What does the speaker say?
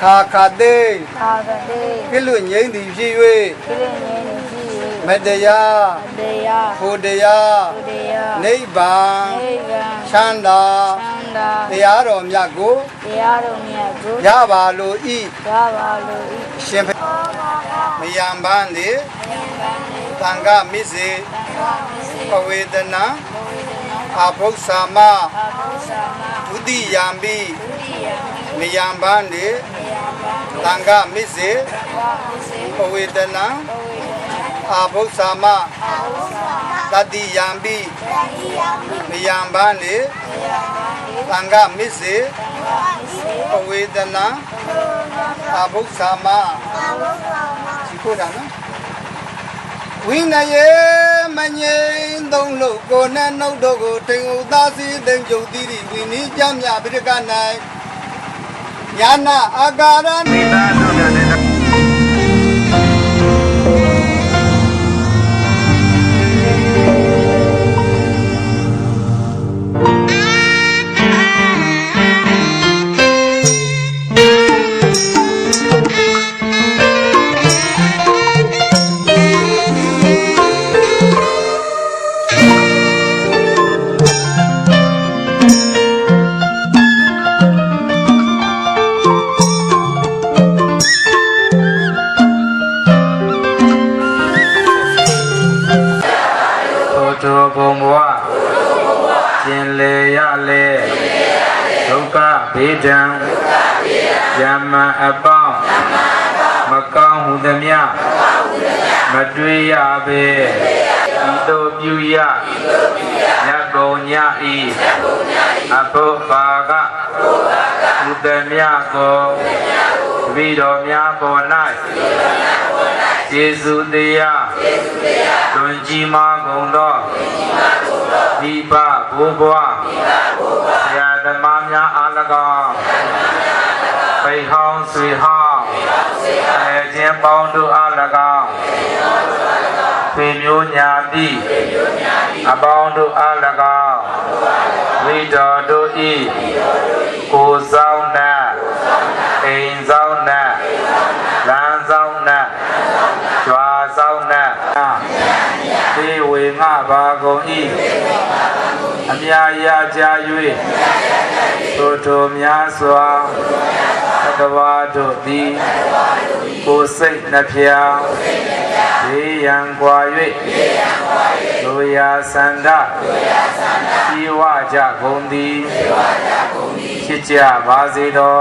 ခါခတိကိလုငိမ့်သည်ဖြစ်၍မတရားဖို့တရားနိဗ္ဗာန်ချမ်းသာတရားတော်မြတ်ကိုရပါလိုဤရှင်မယံပန်းသည်သံဃမစ္စေပဝေဒနာအဘုဆာမဒုတိယံပိမယံပန်းသည်သံဃမစ္စေပဝေဒနာအဘုဆာမတတိယံပိမယံပန်းသည်သံဃမစ္စေပဝေဒနာအဘုဆာမဒီကိုတာနော်ဝိနယေမငြိမ်သုံးလို့ကိုနဲ့နှုတ်တို့ကိုထိန်ဥသားစီသိမ့်ကြုတ်သီးဝိနည်းကြမြပိရက၌ယာနာအာကာရနိဗ္ဗာန်တို့လည်းဘေးဒံယမအပေါင်းမကောင်းဟုသမျှမတွေးရပေဤသို့ပြုရညကုံညဤအဘုဘာကဟုသမျှကိုတပိတော်များပေါ်၌ယေစုတရားတွင်ကြီးမားကုန်သောဒီပဘိုးဘွားဆရာသမားများအား၎င်းပိဟောင်းဆွေဟောင်းအဲချင်းပေါင်းတို့အား၎င်းဖေမျိုးညာတိအပေါင်းတို့အား၎င်းဝိတော်တို့ဤကိုဆောင်နာအိမ်ဆောင်နာလမ်းဆောင်နာကျွာဆောင်နာသေဝေငါဘာကုန်ဤအမြာရကြ၍ထိုထိုများစွာသတ္တဝါတို့သည်ကိုယ်စိတ်နှဖျားဘေးရန်ကွာ၍လူရာဆန္ဒဤဝကြကုန်သည်ဖြစ်ကြပါစေသော